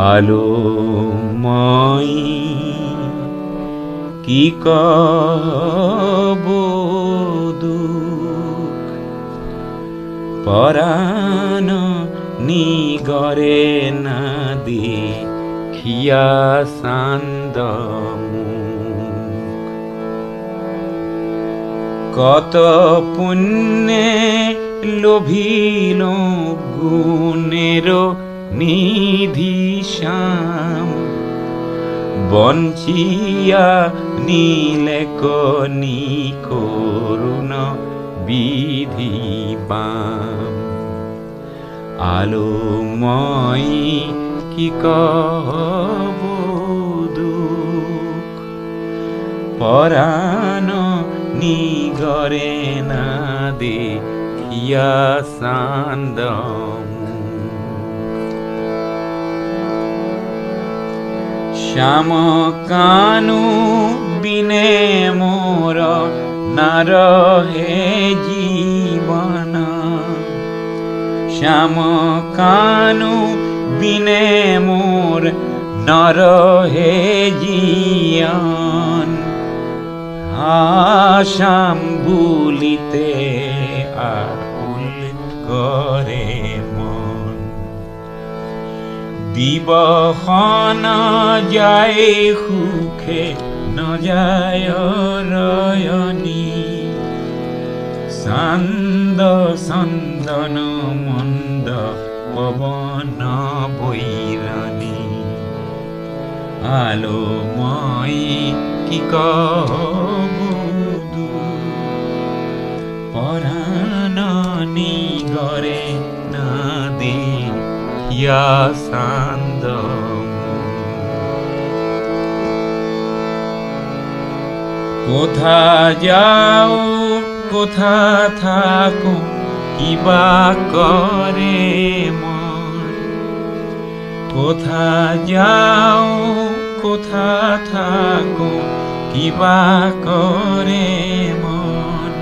আলোময় কি কব দুখ পরাণ নিগরে না দেখিয়া সান্দ কত পুণ্যে লোভিল গুণের নিধি শ্যাম বঞ্চিয়া নীলে কনি করুণ বিধি বাম আলোময় কি কব দুখ পরাণ নিগরে না দেখিয়া সান্দ শ্যাম কানু বিনে মোর না রহে জীবন শ্যাম কানু বিনে মোর না রহে জীবন আশাম ভুলিতে আকুল করে মন দিবস ন যায় সুখে ন যায় রয়নি সান্দ সন্দন মন্দ পবন বৈরানী আলোময় কি কব পরাণ নিগরে না দেখিয়া সান্দ কোথা যাও কোথা থাকো কিবা করে মন কোথা যাও কোথা থাকো কিবা করে মন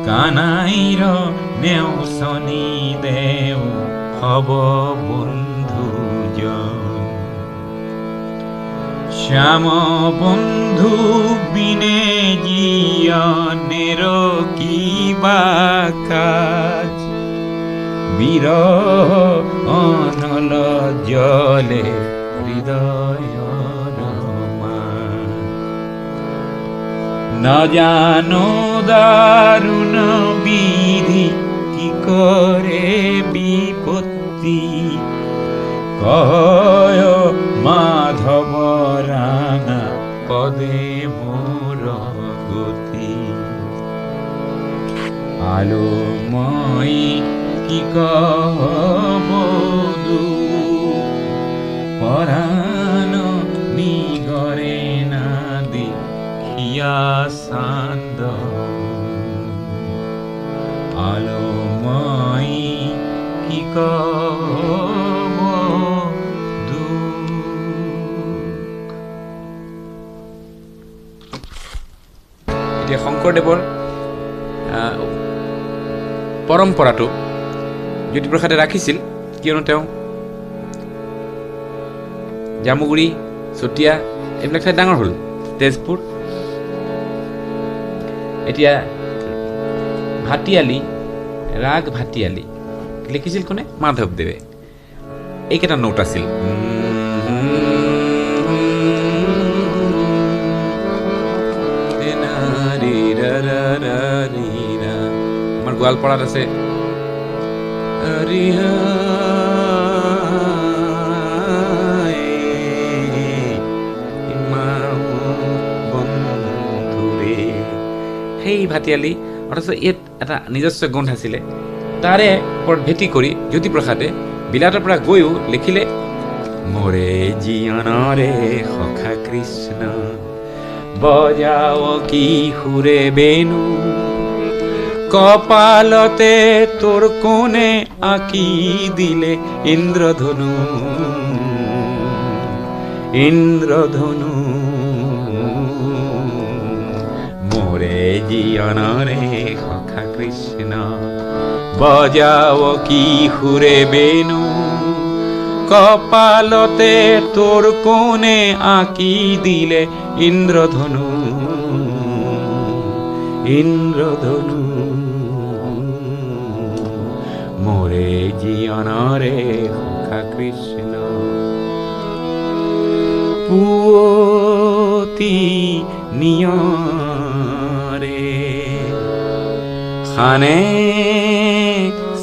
কানাইর নেওসনি দেও হব বন্ধুজন শ্যাম বন্ধু বিনে জীবনের কিবা কাজ বিরহ অনল জলে হৃদয় ন জানো দারুণ বিধি কি করে বিপত্তি কয় মাধব রাঙা পদে মোর গতি আলোময় কি কব দুখ পরাণ নিগরে না দেখিয়া সান্দ আলোময় কি কব দুখ। এতিয়া শংকৰদেৱৰ পৰম্পৰাটো জ্যোতিপ্ৰসাদে ৰাখিছিল, কিয়নো তেওঁ জামুগুৰি চতিয়া এইবিলাক ঠাইত ডাঙৰ হ'ল, তেজপুৰ। এতিয়া ভাটিয়ালি, ৰাগ ভাটিয়ালি লিখিছিল কোনে? মাধৱদেৱে। এইকেইটা নোট আছিল। আমাৰ গোৱালপাৰাত আছে সেই ভাটিয়ালি, অথচ ইয়াত এটা নিজস্ব গোন্ধ আছিলে। তাৰে ওপৰত ভেটি কৰি জ্যোতিপ্ৰসাদে বিলাতৰ পৰা গৈও লিখিলে, মোৰে জীৱনৰে সখা কৃষ্ণ বজাও কি সুৰে বেনু কপালতে তোৰ কোনে আঁকি দিলে ইন্দ্ৰধনু ইন্দ্ৰধনু মোৰে জীৱনৰে সখা কৃষ্ণ বজাও কি সুৰে বেনু কপালতে তোৰ কোণে আঁকি দিলে ইন্দ্ৰধনু ইন্দ্ৰধনু মোৰে জীবনৰে সখা কৃষ্ণ পুৱতি নিয়ৰে খানে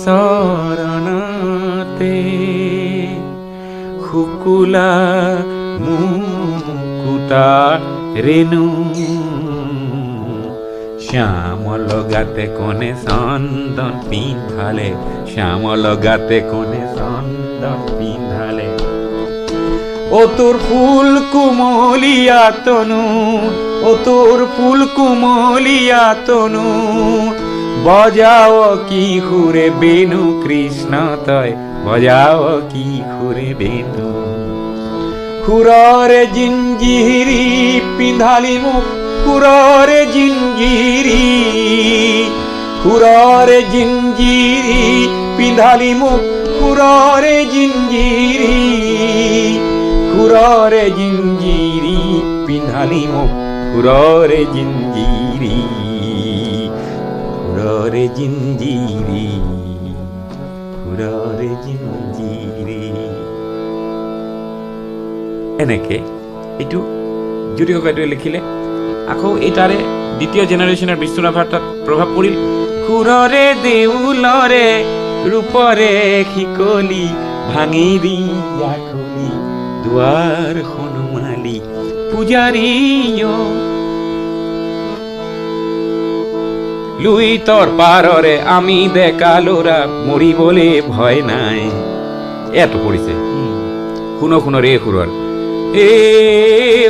চৰণতে শুকুলা মুকুতা ৰেণু শ্যামল গাতে কোণে চন্দন পিন্ধালে শ্যামল গাতে কোণে চন্দন পিন্ধালে ও তোর ফুল কুমলিয়া তনু ও তোর ফুল কুমলিয়া তনু বজাও কি সুরে বেনু কৃষ্ণ তয় বজাও কি সুরে বেনু সুররে জিঞ্জিরি পিন্ধালি মুখ সুররে জিঞ্জিরি সুররে জিঞ্জিরি পিন্ধালি মুখ সুররে জিঞ্জিরি সুররে জিঞ্জিরি পিন্ধালি মুখ সুররে জিঞ্জিরি সুররে জিঞ্জিরি সুৰৰে জিঞ্জিৰি এনেকে এইটো জ্যোতি ককাইদেৱে লিখিলে। আকৌ এই তাৰে দ্বিতীয় জেনেৰেশ্যনৰ বিষ্ণুৰাভাৰ তাত প্ৰভাৱ পৰিল। সুৰৰে দেউলৰে ৰূপৰে শিকলি ভাঙি দিয়া খুলি দুৱাৰ হনুমালি পূজাৰী লুই তোর পাররে আমি দেখালোরা মরিবলে ভয় নাই। এত পড়িছে শুনো শুনো রে সুরর এ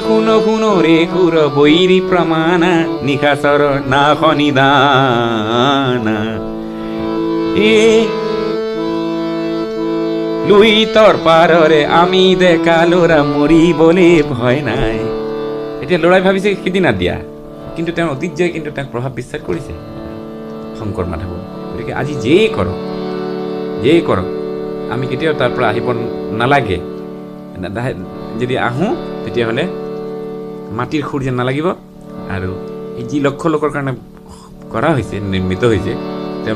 শুনো শুনো রে সুর বৈরি প্রমাণা নিশাচর না শনিদানা এ লুই তোর পাররে আমি দেখালোরা মরিবলে ভয় নাই। এতিয়া লৰাই ভাবিছে সিদিনা দিয়া, কিন্তু তেওঁৰ ঐতিহ্যই কিন্তু তাক প্ৰভাৱ বিস্তাৰ কৰিছে শংকৰ মাধৱ। গতিকে আজি যেই কৰক আমি কেতিয়াও তাৰ পৰা আহিব নালাগে। যদি আহোঁ তেতিয়াহ'লে মাটিৰ সুৰ যেন নালাগিব। আৰু এই যি লক্ষ লোকৰ কাৰণে কৰা হৈছে, নিৰ্মিত হৈছে,